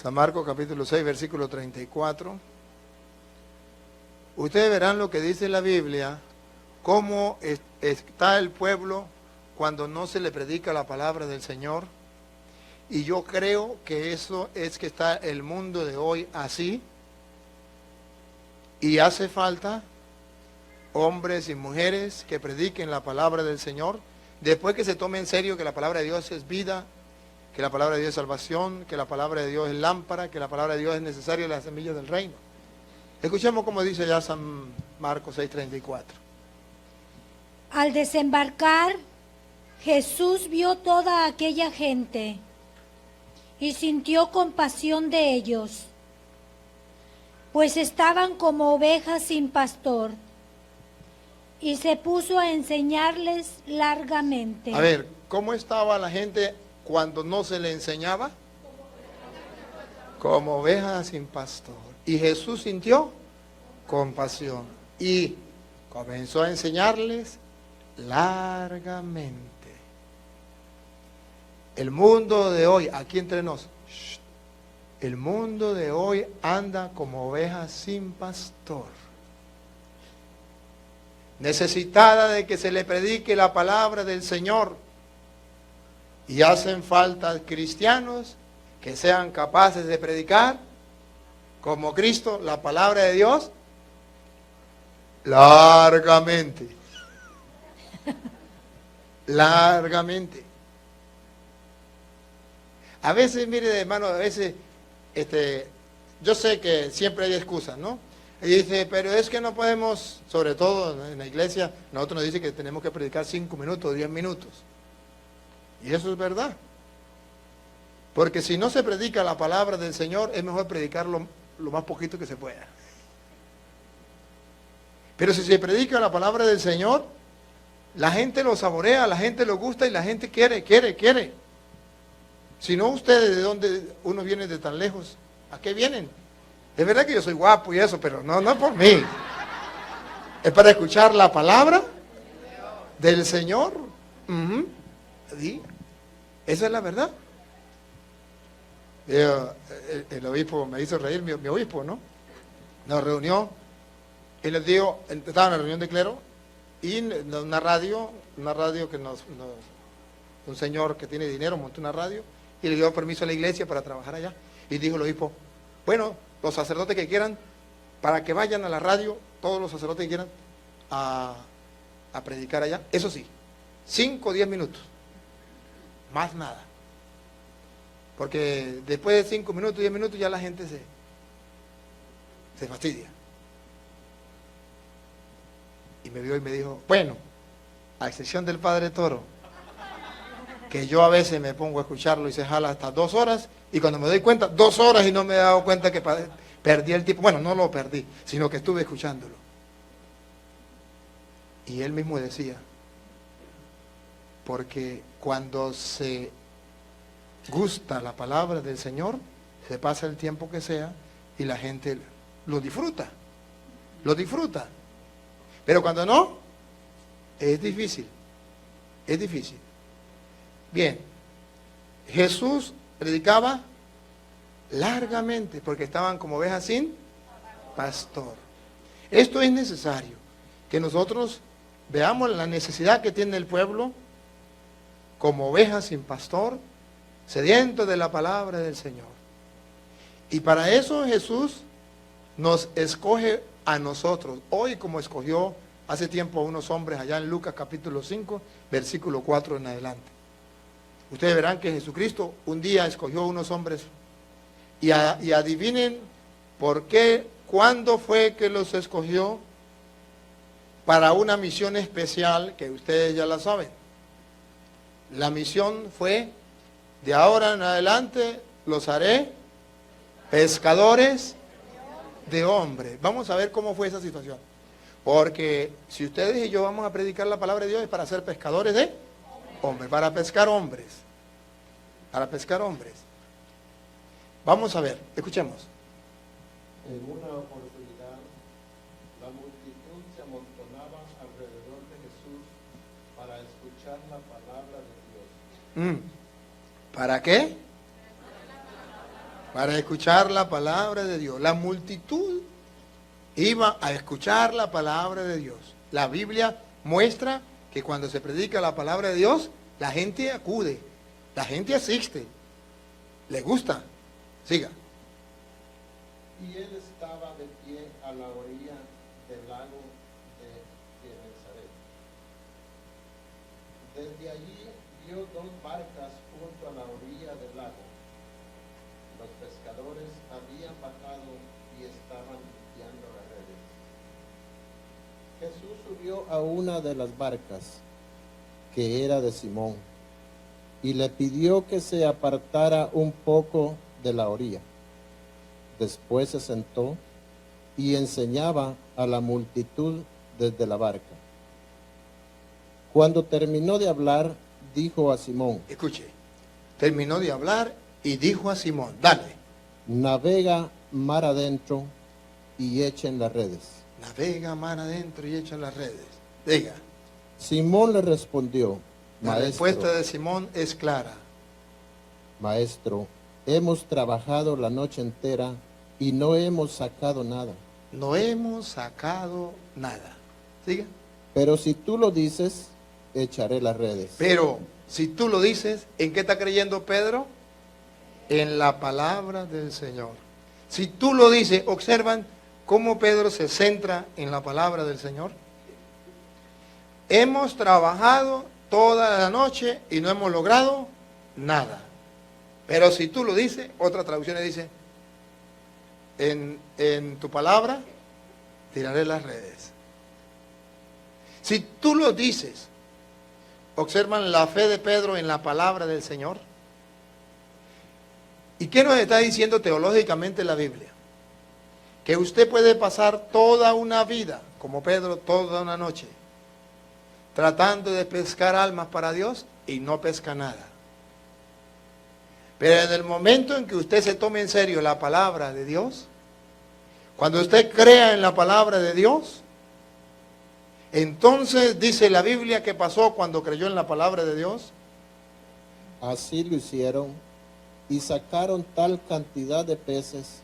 San Marcos capítulo 6, versículo 34. Ustedes verán lo que dice la Biblia, cómo está el pueblo cuando no se le predica la palabra del Señor. Y yo creo que eso es que está el mundo de hoy así. Y hace falta hombres y mujeres que prediquen la palabra del Señor, después que se tome en serio que la palabra de Dios es vida, que la palabra de Dios es salvación, que la palabra de Dios es lámpara, que la palabra de Dios es necesaria en las semillas del reino. Escuchemos cómo dice ya San Marcos 6:34. Al desembarcar, Jesús vio toda aquella gente y sintió compasión de ellos, pues estaban como ovejas sin pastor, y se puso a enseñarles largamente. A ver, ¿cómo estaba la gente cuando no se le enseñaba? Como ovejas sin pastor. Y Jesús sintió compasión y comenzó a enseñarles largamente. El mundo de hoy, aquí entre nos, el mundo de hoy anda como ovejas sin pastor, necesitada de que se le predique la palabra del Señor. Y hacen falta cristianos que sean capaces de predicar como Cristo la palabra de Dios largamente. Largamente. A veces, mire hermano, a veces yo sé que siempre hay excusas, ¿no? Y dice, pero es que no podemos, sobre todo en la iglesia, nosotros nos dice que tenemos que predicar 5 minutos, 10 minutos. Y eso es verdad. Porque si no se predica la palabra del Señor, es mejor predicarlo lo más poquito que se pueda. Pero si se predica la palabra del Señor, la gente lo saborea, la gente lo gusta y la gente quiere. Si no, ustedes, ¿de dónde uno viene de tan lejos? ¿A qué vienen? Es verdad que yo soy guapo y eso, pero no por mí. Es para escuchar la palabra del Señor. ¿Sí? Esa es la verdad. El obispo me hizo reír, mi obispo, ¿no? Nos reunió y les digo, estaba en la reunión de clero y una radio que un señor que tiene dinero montó una radio y le dio permiso a la iglesia para trabajar allá. Y dijo el obispo, bueno, los sacerdotes que quieran, para que vayan a la radio, todos los sacerdotes que quieran, a predicar allá, eso sí, 5 o 10 minutos, más nada. Porque después de 5 minutos, 10 minutos, ya la gente se fastidia. Y me vio y me dijo, bueno, a excepción del Padre Toro, que yo a veces me pongo a escucharlo y se jala hasta 2 horas, y cuando me doy cuenta, 2 horas y no me he dado cuenta que perdí el tiempo. Bueno, no lo perdí, sino que estuve escuchándolo. Y él mismo decía, porque cuando se gusta la palabra del Señor, se pasa el tiempo que sea y la gente lo disfruta. Pero cuando no, es difícil. Bien, Jesús predicaba largamente porque estaban como ovejas sin pastor. Esto es necesario, que nosotros veamos la necesidad que tiene el pueblo como ovejas sin pastor, sediento de la palabra del Señor. Y para eso Jesús nos escoge a nosotros, hoy como escogió hace tiempo a unos hombres allá en Lucas capítulo 5, versículo 4 en adelante. Ustedes verán que Jesucristo un día escogió a unos hombres y adivinen por qué, cuándo fue que los escogió para una misión especial que ustedes ya la saben. La misión fue: de ahora en adelante los haré pescadores de hombres. Vamos a ver cómo fue esa situación. Porque si ustedes y yo vamos a predicar la palabra de Dios es para ser pescadores de hombres, para pescar hombres. Vamos a ver, escuchemos. En una oportunidad, la multitud se amontonaba alrededor de Jesús para escuchar la palabra de Dios. ¿Para qué? Para escuchar la palabra de Dios. La multitud iba a escuchar la palabra de Dios. La Biblia muestra que cuando se predica la palabra de Dios, la gente acude, la gente asiste, le gusta. Siga. Y él estaba de pie a la orilla del lago de Genesaret. Desde allí vio dos barcas junto a la orilla del lago. Los pescadores habían bajado y estaban limpiando las redes. Jesús subió a una de las barcas, que era de Simón, y le pidió que se apartara un poco de la orilla. Después se sentó y enseñaba a la multitud desde la barca. Cuando terminó de hablar, dijo a Simón: Escuche, terminó de hablar y dijo a Simón, dale, navega mar adentro y echen las redes. navega mar adentro y echa las redes. Diga, Simón le respondió: la respuesta de Simón es clara. Maestro, hemos trabajado la noche entera y no hemos sacado nada. No hemos sacado nada. Siga. Pero si tú lo dices, echaré las redes. Pero si tú lo dices, ¿en qué está creyendo Pedro? En la palabra del Señor. Si tú lo dices, observan cómo Pedro se centra en la palabra del Señor. Hemos trabajado toda la noche y no hemos logrado nada. Pero si tú lo dices, otra traducción dice, en tu palabra tiraré las redes. Si tú lo dices, observan la fe de Pedro en la palabra del Señor. ¿Y qué nos está diciendo teológicamente la Biblia? Que usted puede pasar toda una vida, como Pedro, toda una noche, tratando de pescar almas para Dios y no pesca nada. Pero en el momento en que usted se tome en serio la palabra de Dios, cuando usted crea en la palabra de Dios, entonces dice la Biblia que pasó cuando creyó en la palabra de Dios. Así lo hicieron y sacaron tal cantidad de peces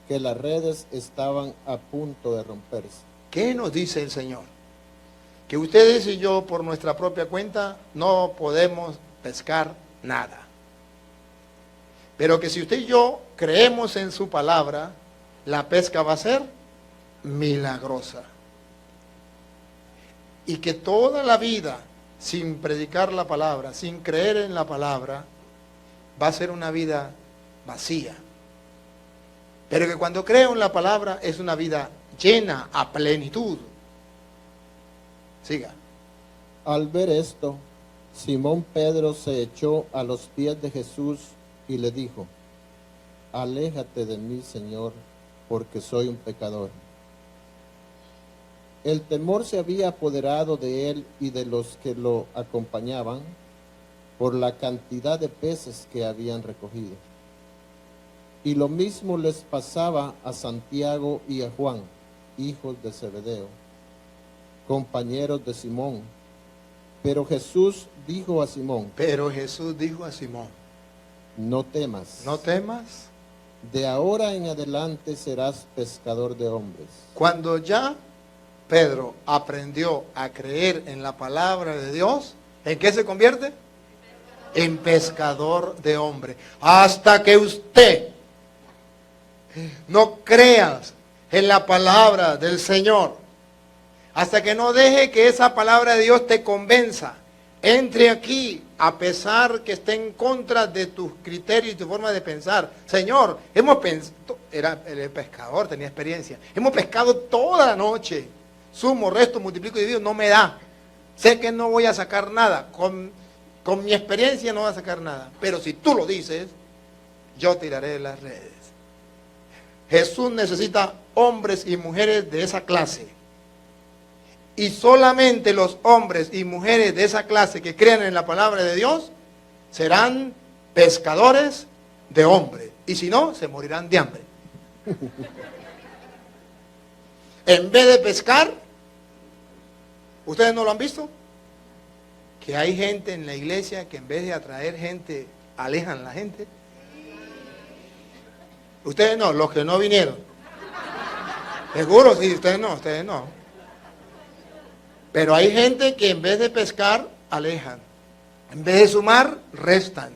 que las redes estaban a punto de romperse. ¿Qué nos dice el Señor? Que ustedes y yo por nuestra propia cuenta no podemos pescar nada. Pero que si usted y yo creemos en su palabra, la pesca va a ser milagrosa. Y que toda la vida, sin predicar la palabra, sin creer en la palabra, va a ser una vida vacía. Pero que cuando creo en la palabra es una vida llena a plenitud. Siga. Al ver esto, Simón Pedro se echó a los pies de Jesús y le dijo: aléjate de mí, Señor, porque soy un pecador. El temor se había apoderado de él y de los que lo acompañaban por la cantidad de peces que habían recogido. Y lo mismo les pasaba a Santiago y a Juan, hijos de Zebedeo, compañeros de Simón. Pero Jesús dijo a Simón: no temas. No temas. De ahora en adelante serás pescador de hombres. Cuando ya Pedro aprendió a creer en la palabra de Dios, ¿en qué se convierte? En pescador de hombres. Hasta que usted no creas en la palabra del Señor, hasta que no deje que esa palabra de Dios te convenza, entre aquí, a pesar que esté en contra de tus criterios y tu forma de pensar. Señor, hemos pensado, era el pescador, tenía experiencia, hemos pescado toda la noche, sumo, resto, multiplico y divido, no me da. Sé que no voy a sacar nada, con mi experiencia no voy a sacar nada, pero si tú lo dices, yo tiraré las redes. Jesús necesita hombres y mujeres de esa clase. Y solamente los hombres y mujeres de esa clase que crean en la palabra de Dios serán pescadores de hombres. Y si no, se morirán de hambre. En vez de pescar, ¿ustedes no lo han visto? Que hay gente en la iglesia que en vez de atraer gente, alejan la gente. Ustedes no, los que no vinieron. Seguro, sí, ustedes no. Pero hay gente que en vez de pescar, alejan. En vez de sumar, restan.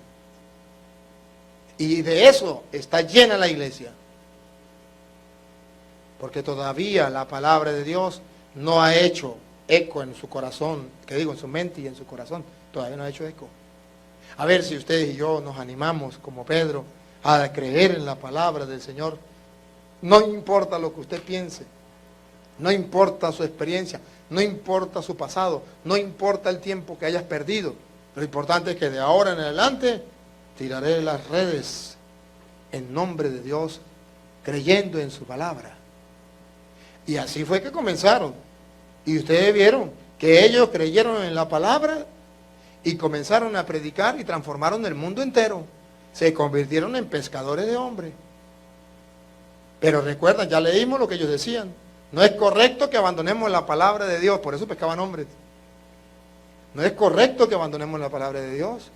Y de eso está llena la iglesia. Porque todavía la palabra de Dios no ha hecho eco en su corazón, que digo, en su mente y en su corazón. Todavía no ha hecho eco. A ver si ustedes y yo nos animamos, como Pedro, a creer en la palabra del Señor. No importa lo que usted piense, no importa su experiencia, no importa su pasado, no importa el tiempo que hayas perdido. Lo importante es que de ahora en adelante tiraré las redes en nombre de Dios, creyendo en su palabra. Y así fue que comenzaron. Y ustedes vieron que ellos creyeron en la palabra y comenzaron a predicar y transformaron el mundo entero. Se convirtieron en pescadores de hombres. Pero recuerdan, ya leímos lo que ellos decían. No es correcto que abandonemos la palabra de Dios, por eso pescaban hombres. No es correcto que abandonemos la palabra de Dios,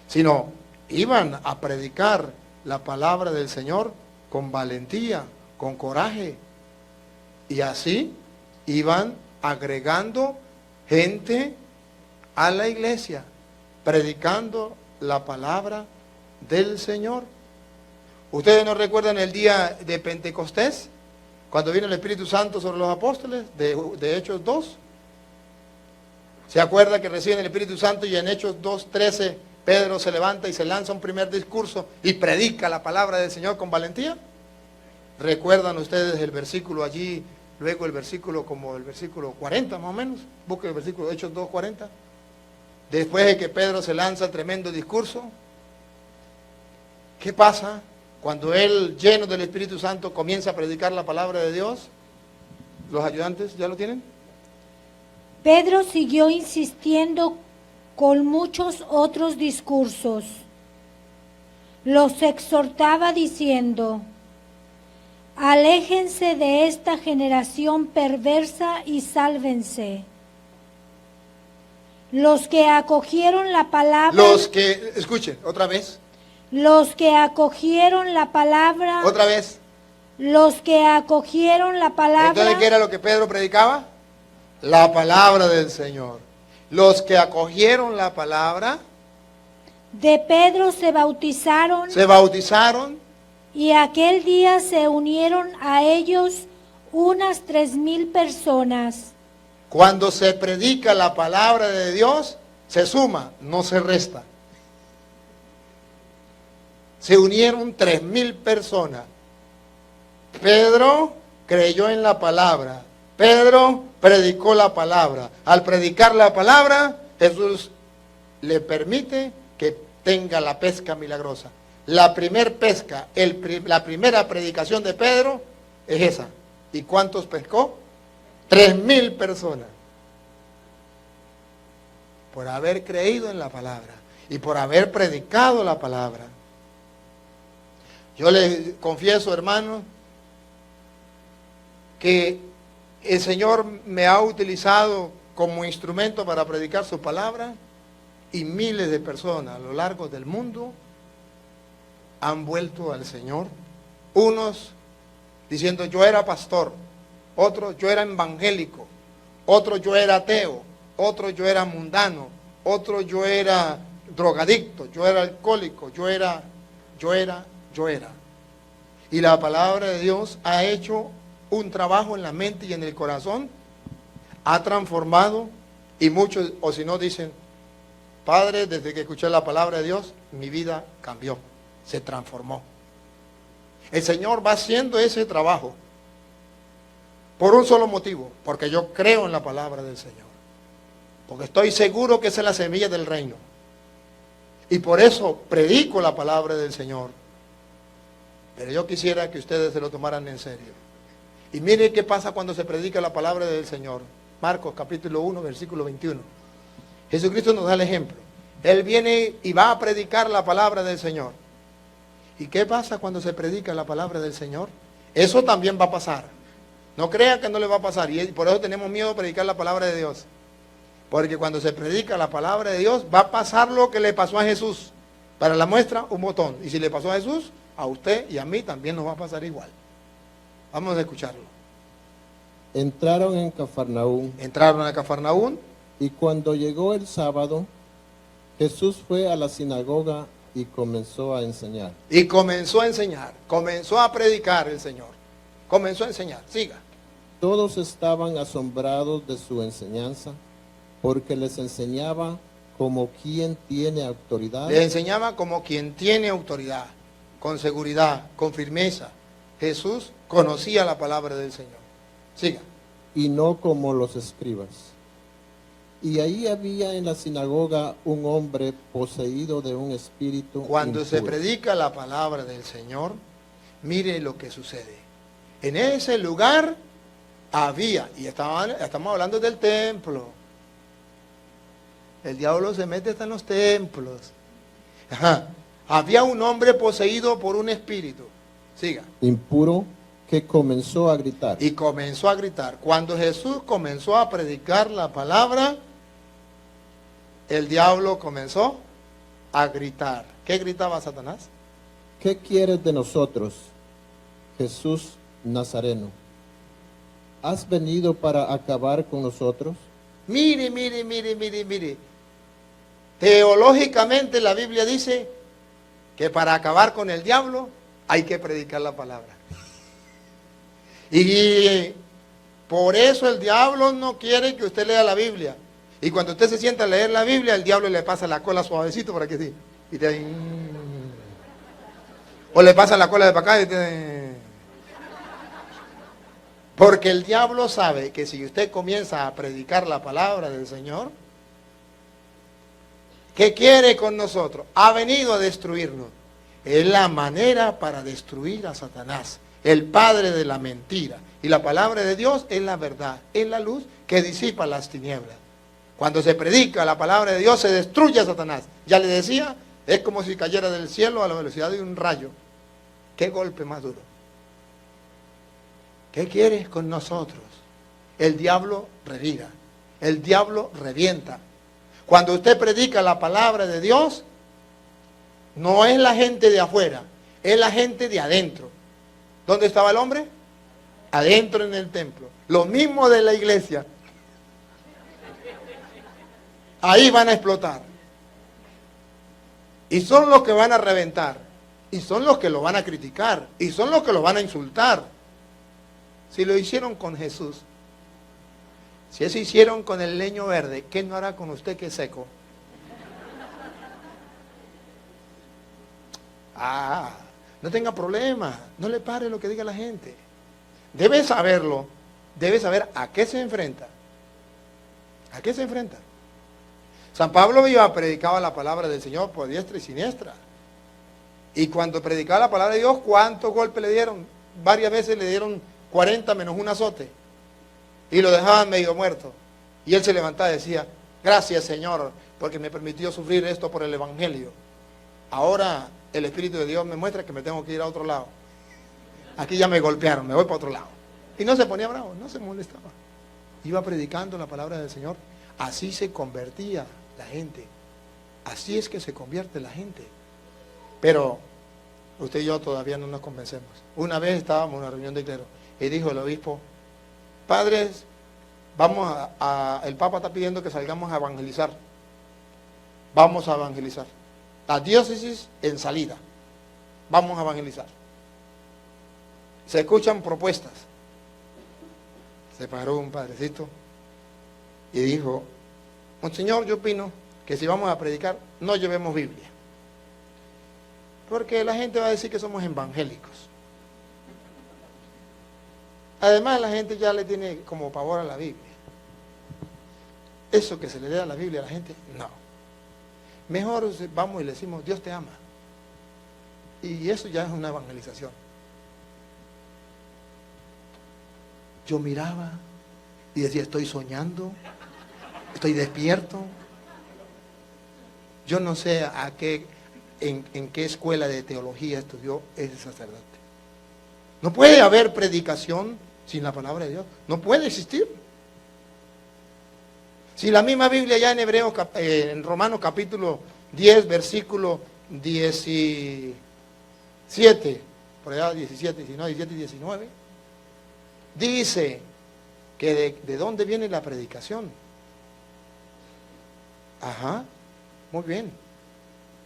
sino iban a predicar la palabra del Señor con valentía, con coraje. Y así iban agregando gente a la iglesia, predicando la palabra del Señor. ¿Ustedes no recuerdan el día de Pentecostés? Cuando vino el Espíritu Santo sobre los apóstoles, de Hechos 2. ¿Se acuerda que reciben el Espíritu Santo y en Hechos 2:13 Pedro se levanta y se lanza un primer discurso y predica la palabra del Señor con valentía? ¿Recuerdan ustedes el versículo allí, luego el versículo como el versículo 40 más o menos? Busquen el versículo de Hechos 2:40. Después de que Pedro se lanza el tremendo discurso, ¿qué pasa? Cuando él, lleno del Espíritu Santo, comienza a predicar la palabra de Dios. ¿Los ayudantes ya lo tienen? Pedro siguió insistiendo con muchos otros discursos. Los exhortaba diciendo: aléjense de esta generación perversa y sálvense. Los que acogieron la palabra... Escuchen, otra vez. Los que acogieron la palabra... Otra vez. Los que acogieron la palabra... Entonces, ¿qué era lo que Pedro predicaba? La palabra del Señor. Los que acogieron la palabra... de Pedro se bautizaron. Se bautizaron. Y aquel día se unieron a ellos unas 3,000 personas. Cuando se predica la palabra de Dios, se suma, no se resta. Se unieron 3,000 personas. Pedro creyó en la palabra. Pedro predicó la palabra. Al predicar la palabra, Jesús le permite que tenga la pesca milagrosa. La primer pesca, la primera predicación de Pedro es esa. ¿Y cuántos pescó? 3,000 personas. Por haber creído en la palabra y por haber predicado la palabra. Yo les confieso, hermanos, que el Señor me ha utilizado como instrumento para predicar su palabra y miles de personas a lo largo del mundo han vuelto al Señor. Unos diciendo yo era pastor, otros yo era evangélico, otros yo era ateo, otros yo era mundano, otros yo era drogadicto, yo era alcohólico, yo era. Y la palabra de Dios ha hecho un trabajo en la mente y en el corazón, ha transformado, y muchos, o si no, dicen: Padre, desde que escuché la palabra de Dios, mi vida cambió, se transformó. El Señor va haciendo ese trabajo por un solo motivo, porque yo creo en la palabra del Señor, porque estoy seguro que esa es la semilla del reino, y por eso predico la palabra del Señor. Pero yo quisiera que ustedes se lo tomaran en serio. Y mire qué pasa cuando se predica la palabra del Señor. Marcos capítulo 1, versículo 21. Jesucristo nos da el ejemplo. Él viene y va a predicar la palabra del Señor. ¿Y qué pasa cuando se predica la palabra del Señor? Eso también va a pasar. No crea que no le va a pasar. Y por eso tenemos miedo de predicar la palabra de Dios. Porque cuando se predica la palabra de Dios, va a pasar lo que le pasó a Jesús. Para la muestra, un botón. Y si le pasó a Jesús, a usted y a mí también nos va a pasar igual. Vamos a escucharlo. Entraron en Cafarnaúm, Entraron a Cafarnaúm y cuando llegó el sábado, Jesús fue a la sinagoga y comenzó a enseñar. y comenzó a enseñar, comenzó a predicar el Señor. Comenzó a enseñar, siga. Todos estaban asombrados de su enseñanza, porque les enseñaba como quien tiene autoridad Le enseñaba como quien tiene autoridad, con seguridad, con firmeza. Jesús conocía la palabra del Señor. Siga. y no como los escribas. Y ahí había en la sinagoga un hombre poseído de un espíritu Cuando se impuro. predica la palabra del Señor, mire lo que sucede. En ese lugar había, y estamos hablando del templo. El diablo se mete hasta en los templos. Ajá. Había un hombre poseído por un espíritu. Siga. impuro que comenzó a gritar. Y comenzó a gritar. Cuando Jesús comenzó a predicar la palabra, el diablo comenzó a gritar. ¿Qué gritaba Satanás? ¿Qué quieres de nosotros, Jesús Nazareno? ¿Has venido para acabar con nosotros? Mire, mire, mire, mire, mire. Teológicamente la Biblia dice que para acabar con el diablo hay que predicar la palabra. Y por eso el diablo no quiere que usted lea la Biblia. Y cuando usted se sienta a leer la Biblia, el diablo le pasa la cola suavecito para que sí. Y te, o le pasa la cola de para acá y te, porque el diablo sabe que si usted comienza a predicar la palabra del Señor, ¿qué quiere con nosotros? Ha venido a destruirnos. Es la manera para destruir a Satanás, el padre de la mentira. Y la palabra de Dios es la verdad, es la luz que disipa las tinieblas. Cuando se predica la palabra de Dios, se destruye a Satanás. Ya le decía, es como si cayera del cielo a la velocidad de un rayo. ¿Qué golpe más duro? ¿Qué quieres con nosotros? El diablo revira, el diablo revienta. Cuando usted predica la palabra de Dios, no es la gente de afuera, es la gente de adentro. ¿Dónde estaba el hombre? Adentro en el templo. Lo mismo de la iglesia. Ahí van a explotar. Y son los que van a reventar. Y son los que lo van a criticar. Y son los que lo van a insultar. Si lo hicieron con Jesús, si eso hicieron con el leño verde, ¿qué no hará con usted que es seco? No tenga problema, no le pare lo que diga la gente. Debe saberlo, debe saber a qué se enfrenta. ¿A qué se enfrenta? San Pablo predicaba la palabra del Señor por diestra y siniestra. Y cuando predicaba la palabra de Dios, ¿cuántos golpes le dieron? Varias veces le dieron 40 menos un azote. Y lo dejaban medio muerto. Y él se levantaba y decía, gracias Señor, porque me permitió sufrir esto por el Evangelio. Ahora el Espíritu de Dios me muestra que me tengo que ir a otro lado. Aquí ya me golpearon, me voy para otro lado. Y no se ponía bravo, no se molestaba. Iba predicando la palabra del Señor. Así se convertía la gente. Así es que se convierte la gente. Pero usted y yo todavía no nos convencemos. Una vez estábamos en una reunión de clero y dijo el obispo, padres, el Papa está pidiendo que salgamos a evangelizar. Vamos a evangelizar. La diócesis en salida. Vamos a evangelizar. Se escuchan propuestas. Se paró un padrecito y dijo, Monseñor, yo opino que si vamos a predicar, no llevemos Biblia. Porque la gente va a decir que somos evangélicos. Además, la gente ya le tiene como pavor a la Biblia. Eso que se le dé a la Biblia a la gente, no. Mejor vamos y le decimos, Dios te ama. Y eso ya es una evangelización. Yo miraba y decía, estoy soñando, estoy despierto. Yo no sé en qué escuela de teología estudió ese sacerdote. No puede haber predicación sin la palabra de Dios. No puede existir. Si la misma Biblia ya en Romanos capítulo 10, versículo 10 y 7, por allá 17, 19, 17 y 19, dice que de dónde viene la predicación. Ajá, muy bien.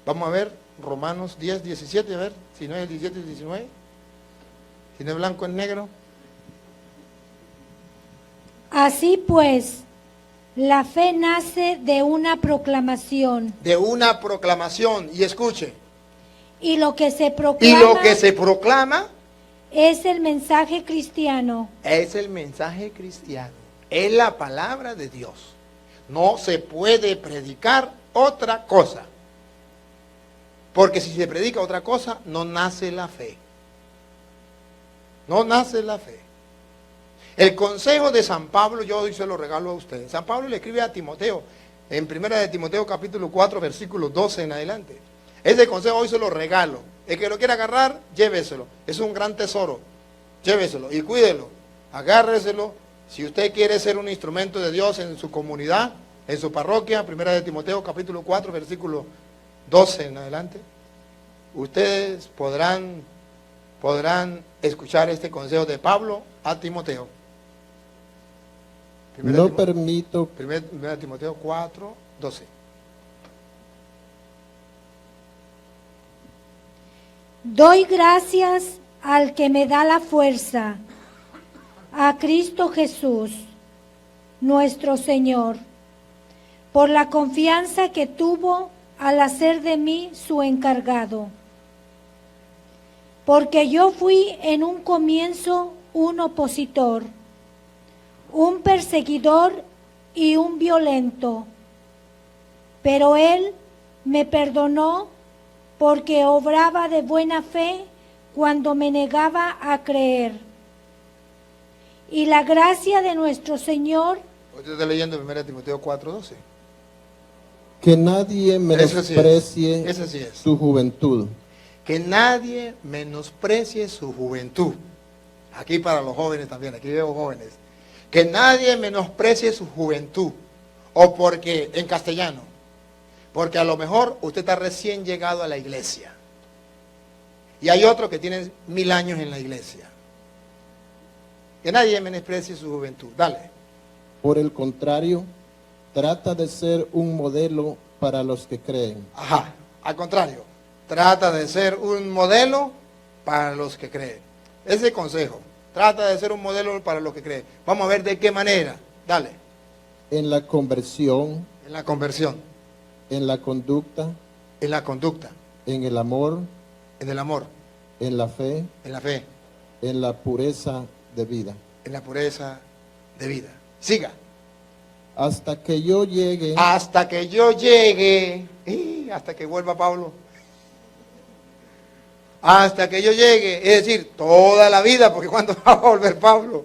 Vamos a ver Romanos 10, 17, a ver, si no es el 17 y 19, si no es blanco es negro. Así pues, la fe nace de una proclamación. De una proclamación, y escuche, Y lo que se y proclama lo que se proclama es el mensaje cristiano. es el mensaje cristiano, es la palabra de Dios. No se puede predicar otra cosa, porque si se predica otra cosa, no nace la fe. No nace la fe. El consejo de San Pablo, yo hoy se lo regalo a ustedes. San Pablo le escribe a Timoteo, en 1 de Timoteo capítulo 4, versículo 12 en adelante. Ese consejo hoy se lo regalo. El que lo quiera agarrar, lléveselo. Es un gran tesoro. Lléveselo y cuídelo. Agárreselo. Si usted quiere ser un instrumento de Dios en su comunidad, en su parroquia, 1 de Timoteo capítulo 4, versículo 12 en adelante, ustedes podrán escuchar este consejo de Pablo a Timoteo. No permito 1 Timoteo 4, 12. Doy gracias al que me da la fuerza, a Cristo Jesús, nuestro Señor, por la confianza que tuvo al hacer de mí su encargado. Porque yo fui en un comienzo un opositor, un perseguidor y un violento, pero Él me perdonó porque obraba de buena fe cuando me negaba a creer. Y la gracia de nuestro Señor... Usted está leyendo 1 Timoteo 4, 12. que nadie menosprecie Ese sí es. su juventud. Que nadie menosprecie su juventud. Aquí para los jóvenes también, aquí veo jóvenes. Que nadie menosprecie su juventud. O porque, en castellano, porque a lo mejor usted está recién llegado a la iglesia. Y hay otros que tienen 1000 años en la iglesia. Que nadie menosprecie su juventud. Dale. Por el contrario, trata de ser un modelo para los que creen. Ajá, al contrario. Trata de ser un modelo para los que creen. Ese consejo. Trata de ser un modelo para los que creen. Vamos a ver de qué manera. Dale. En la conversión, En la conversión. en la conducta, En la conducta. en el amor, En el amor. en la fe, En la fe. en la pureza de vida. En la pureza de vida. Siga. Hasta que yo llegue Hasta que yo llegue. Hasta que vuelva Pablo. Hasta que yo llegue. Es decir, toda la vida. Porque ¿cuándo va a volver Pablo?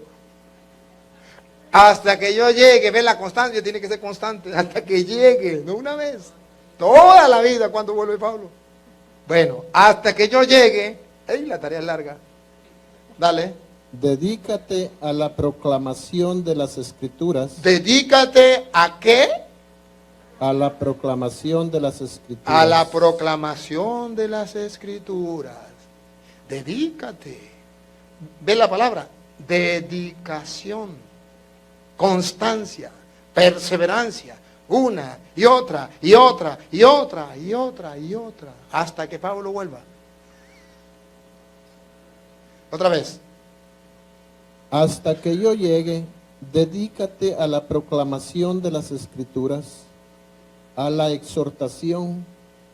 Hasta que yo llegue. Ve, la constancia tiene que ser constante. Hasta que llegue. No una vez. Toda la vida. ¿Cuándo vuelve Pablo? Bueno, hasta que yo llegue. La tarea es larga. Dale. dedícate a la proclamación de las Escrituras. Dedícate a qué? A la proclamación de las Escrituras. A la proclamación de las Escrituras. Dedícate. Ve la palabra. Dedicación. Constancia. Perseverancia. Una y otra y otra y otra y otra y otra. Hasta que Pablo vuelva. Otra vez. Hasta que yo llegue, dedícate a la proclamación de las Escrituras, a la exhortación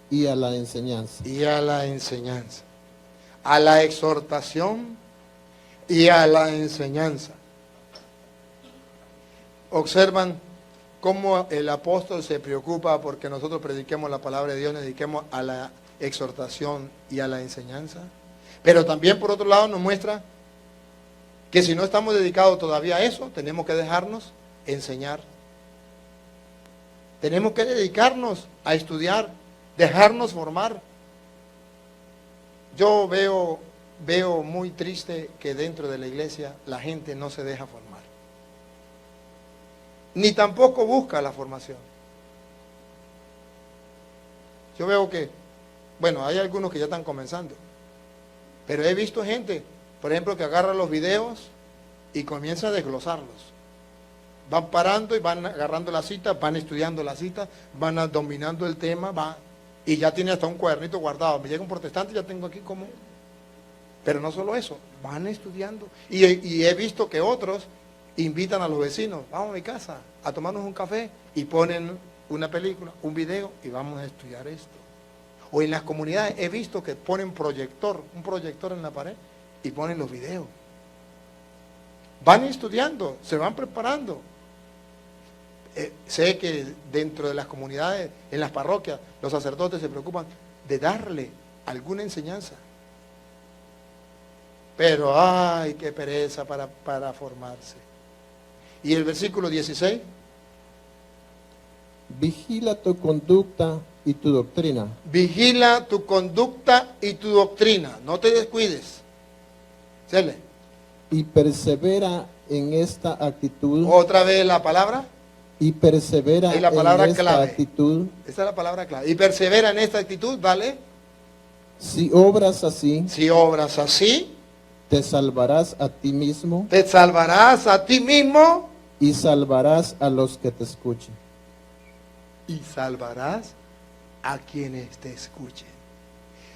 y a la enseñanza. Y a la enseñanza. A la exhortación y a la enseñanza. Observan cómo el apóstol se preocupa porque nosotros prediquemos la palabra de Dios, nos dediquemos a la exhortación y a la enseñanza. Pero también por otro lado nos muestra que si no estamos dedicados todavía a eso, tenemos que dejarnos enseñar. Tenemos que dedicarnos a estudiar, dejarnos formar. Yo veo muy triste que dentro de la iglesia la gente no se deja formar. Ni tampoco busca la formación. Yo veo que, bueno, hay algunos que ya están comenzando. Pero he visto gente, por ejemplo, que agarra los videos y comienza a desglosarlos. Van parando y van agarrando la cita, van estudiando la cita, van dominando el tema, y ya tiene hasta un cuadernito guardado. Me llega un protestante y ya tengo aquí como... Pero no solo eso, van estudiando. Y he visto que otros invitan a los vecinos, vamos a mi casa a tomarnos un café, y ponen una película, un video, y vamos a estudiar esto. O en las comunidades he visto que ponen un proyector en la pared, y ponen los videos. Van estudiando, se van preparando. Sé que dentro de las comunidades, en las parroquias, los sacerdotes se preocupan de darle alguna enseñanza. Pero, ay, qué pereza para formarse. Y el versículo 16. Vigila tu conducta y tu doctrina. Vigila tu conducta y tu doctrina. No te descuides. Sele. Y persevera en esta actitud. Otra vez la palabra. Y persevera Es la palabra en esta clave. actitud. Esa es la palabra clave. Y persevera en esta actitud, ¿vale? Si obras así, Si obras así, te salvarás a ti mismo te salvarás a ti mismo y salvarás a los que te escuchen. y salvarás a quienes te escuchen.